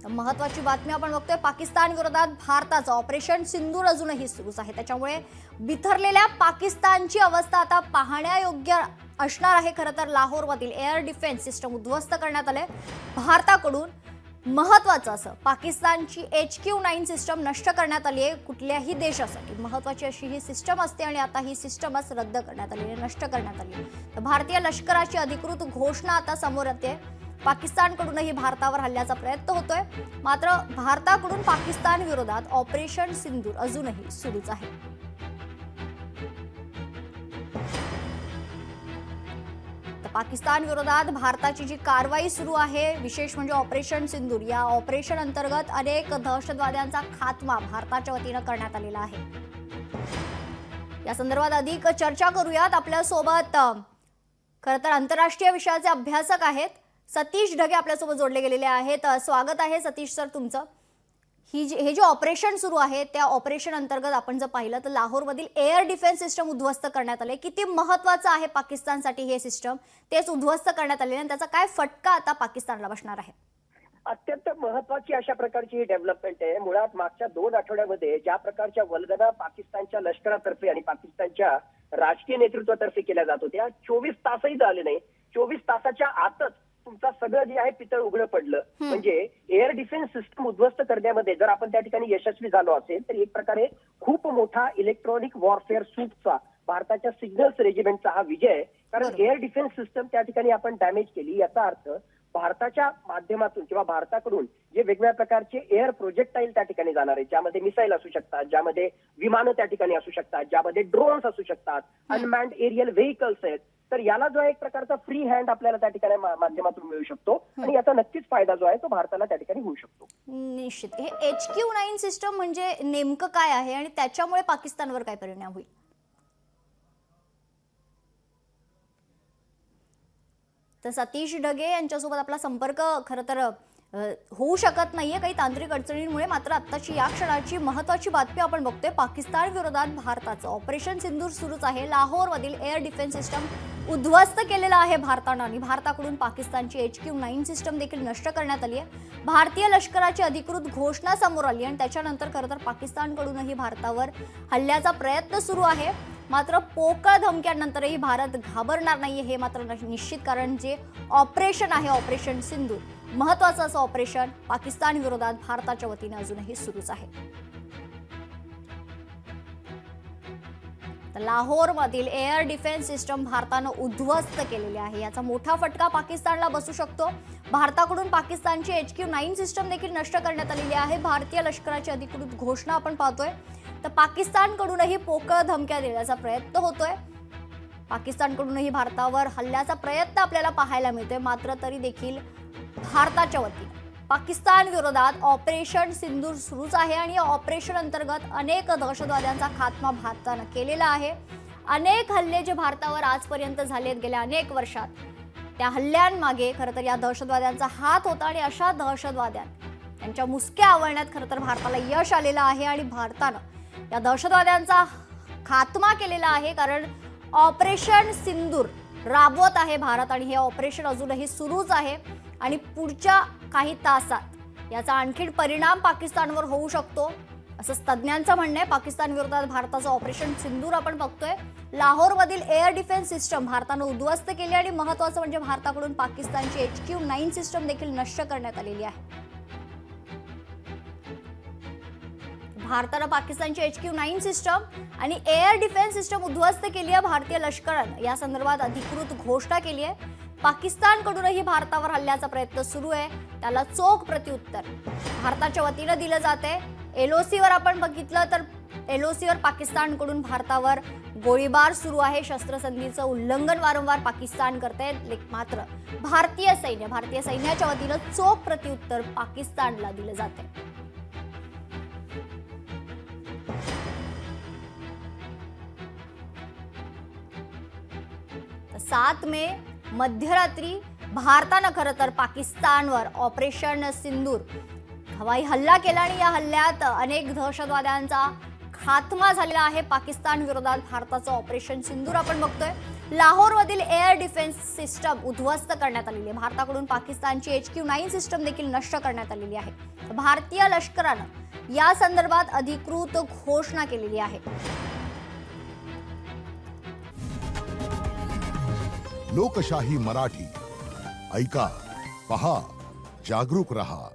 महत्त्वाची बातमी आपण बघतोय, पाकिस्तान विरोधात भारताचं ऑपरेशन सिंदूर अजूनही सुरूच आहे। त्याच्यामुळे बिथरलेल्या पाकिस्तानची अवस्था आता पाहण्यायोग्य असणार आहे। खरं तर लाहोरमधील एअर डिफेन्स सिस्टम उद्ध्वस्त करण्यात आले भारताकडून। महत्त्वाचं असं, पाकिस्तानची HQ-9 सिस्टम नष्ट करण्यात आली आहे। कुठल्याही देशासाठी महत्त्वाची अशी ही सिस्टम असते आणि आता ही सिस्टमच रद्द करण्यात आली आहे, नष्ट करण्यात आली आहे। तर भारतीय लष्कराची अधिकृत घोषणा आता समोर येते। पाकिस्तानकडूनही भारतावर हल्ल्याचा प्रयत्न होतोय, मात्र भारताकडून पाकिस्तान विरोधात ऑपरेशन सिंदूर अजूनही सुरूच आहे। पाकिस्तान विरोधात भारताची जी कारवाई सुरू आहे, विशेष म्हणजे ऑपरेशन सिंदूर, या ऑपरेशन अंतर्गत अनेक दहशतवाद्यांचा खात्मा भारताच्या वतीने करण्यात आलेला आहे। या संदर्भात अधिक चर्चा करूयात। आपल्या सोबत खरं तर आंतरराष्ट्रीय विषयाचे अभ्यासक आहेत सतीश ढगे आपल्यासोबत जोडले गेलेले आहेत। स्वागत आहे सतीश सर तुमचं। हे जे ऑपरेशन सुरू आहे त्या ऑपरेशन अंतर्गत आपण जर पाहिलं तर लाहोरमधील एअर डिफेन्स सिस्टम उद्ध्वस्त करण्यात आले। किती महत्त्वाचं आहे पाकिस्तानसाठी हे सिस्टम, तेच उद्ध्वस्त करण्यात आले आणि त्याचा काय फटका आता पाकिस्तानला बसणार आहे? अत्यंत महत्वाची अशा प्रकारची ही डेव्हलपमेंट आहे। मुळात मागच्या 2 आठवड्यामध्ये ज्या प्रकारच्या वल्गना पाकिस्तानच्या लष्करातर्फे आणि पाकिस्तानच्या राजकीय नेतृत्वातर्फे केल्या जात होत्या, 24 तासही झाले नाही, 24 तासाच्या आतच तुमचं सगळं जे आहे पितळ उघडं पडलं। म्हणजे एअर डिफेन्स सिस्टम उद्ध्वस्त करण्यामध्ये जर आपण त्या ठिकाणी यशस्वी झालो असेल तर एक प्रकारे खूप मोठा इलेक्ट्रॉनिक वॉरफेअर सूटचा, भारताच्या सिग्नल्स रेजिमेंटचा हा विजय आहे। कारण एअर डिफेन्स सिस्टम त्या ठिकाणी आपण डॅमेज केली, याचा अर्थ भारताच्या माध्यमातून किंवा भारताकडून जे वेगवेगळ्या प्रकारचे एअर प्रोजेक्टाईल त्या ठिकाणी जाणार आहेत, ज्यामध्ये मिसाईल असू शकतात, ज्यामध्ये विमानं त्या ठिकाणी असू शकतात, ज्यामध्ये ड्रोन्स असू शकतात, अनमॅन्ड एरियल व्हेइकल्स आहेत, तर याला जो एक प्रकारचा फ्री हँड आपल्याला त्या ठिकाणी माध्यमातून मिळू शकतो आणि याचा नक्कीच फायदा जो आहे तो भारताला त्या ठिकाणी होऊ शकतो। निश्चित। हे HQ-9 सिस्टम म्हणजे नेमकं काय आहे आणि त्याच्यामुळे पाकिस्तानवर काय परिणाम होईल? तर सतीश ढगे यांच्यासोबत आपला संपर्क खरं तर होऊ शकत नाहीये काही तांत्रिक अडचणींमुळे। मात्र आत्ताची या क्षणाची महत्त्वाची बातमी आपण बघतोय, पाकिस्तान विरोधात भारताचं ऑपरेशन सिंदूर सुरूच आहे। लाहोरमधील एअर डिफेन्स सिस्टम उद्ध्वस्त केलेला आहे भारतानं आणि भारताकडून पाकिस्तानची HQ-9 सिस्टम देखील नष्ट करण्यात आली आहे। भारतीय लष्कराची अधिकृत घोषणा समोर आली आणि त्याच्यानंतर खरं तर पाकिस्तानकडूनही भारतावर हल्ल्याचा प्रयत्न सुरू आहे। मात्र पोकळ धमक्यांनंतरही भारत घाबरणार नाहीये हे मात्र निश्चित, कारण जे ऑपरेशन आहे ऑपरेशन सिंदूर, महत्त्वाचं असं ऑपरेशन पाकिस्तान विरोधात भारताच्या वतीने अजूनही सुरूच आहे। लाहोरमधील एअर डिफेन्स सिस्टम भारतानं उद्ध्वस्त केलेले आहे, याचा मोठा फटका पाकिस्तानला बसू शकतो। भारताकडून पाकिस्तानची HQ-9 सिस्टम देखील नष्ट करण्यात आलेली आहे। भारतीय लष्कराची अधिकृत घोषणा आपण पाहतोय, तर पाकिस्तानकडूनही पोकळ धमक्या देण्याचा प्रयत्न होतोय। पाकिस्तानकडूनही भारतावर हल्ल्याचा प्रयत्न आपल्याला पाहायला मिळतोय। मात्र तरी देखील भारताच्या वतीने पाकिस्तान विरोधात ऑपरेशन सिंदूर सुरूच आहे आणि या ऑपरेशन अंतर्गत अनेक दहशतवाद्यांचा खात्मा भारतानं केलेला आहे। अनेक हल्ले जे भारतावर आजपर्यंत झालेत गेल्या अनेक वर्षात, त्या हल्ल्यांमागे खरं तर या दहशतवाद्यांचा हात होता आणि अशा त्यांच्या मुसक्या आवळण्यात खरं तर भारताला यश आलेलं आहे आणि भारतानं या दहशतवाद्यांचा खात्मा केलेला आहे। कारण ऑपरेशन सिंदूर राबवत आहे भारत आणि हे ऑपरेशन अजूनही सुरूच आहे आणि पुढच्या काही तासात याचा आणखी परिणाम पाकिस्तानवर होऊ शकतो असं तज्ज्ञांचं म्हणणं आहे। पाकिस्तान विरोधात भारताचं ऑपरेशन सिंदूर आपण बघतोय। लाहोरमधील एअर डिफेन्स सिस्टम भारतानं उद्ध्वस्त केली आणि महत्त्वाचं म्हणजे भारताकडून पाकिस्तानची HQ-9 सिस्टम देखील नष्ट करण्यात आलेली आहे। भारतानं पाकिस्तानची HQ-9 सिस्टम आणि एअर डिफेन्स सिस्टम उद्ध्वस्त केली आहे। भारतीय लष्करानं या संदर्भात अधिकृत घोषणा केली आहे। पाकिस्तानकडूनही भारतावर हल्ल्याचा प्रयत्न सुरू आहे, त्याला चोख प्रत्युत्तर भारताच्या वतीनं दिलं जाते। LOCवर आपण बघितलं तर LOCवर पाकिस्तानकडून भारतावर गोळीबार सुरू आहे। शस्त्रसंधीचं उल्लंघन वारंवार पाकिस्तान करते, मात्र भारतीय सैन्याच्या वतीनं चोख प्रत्युत्तर पाकिस्तानला दिलं जाते। 7 मे मध्यरात्री भारतानं खरं तर पाकिस्तानवर ऑपरेशन सिंदूर हवाई हल्ला केला आणि या हल्ल्यात अनेक दहशतवाद्यांचा खात्मा झालेला आहे। पाकिस्तान विरोधात भारताचं ऑपरेशन सिंदूर आपण बघतोय। लाहोरमधील एअर डिफेन्स सिस्टम उद्ध्वस्त करण्यात आलेली आहे. भारताकडून पाकिस्तानची HQ-9 सिस्टम देखील नष्ट करण्यात आलेली आहे. भारतीय लष्करानं या संदर्भात अधिकृत घोषणा केलेली आहे. लोकशाही मराठी ऐका, पहा, जागरूक रहा.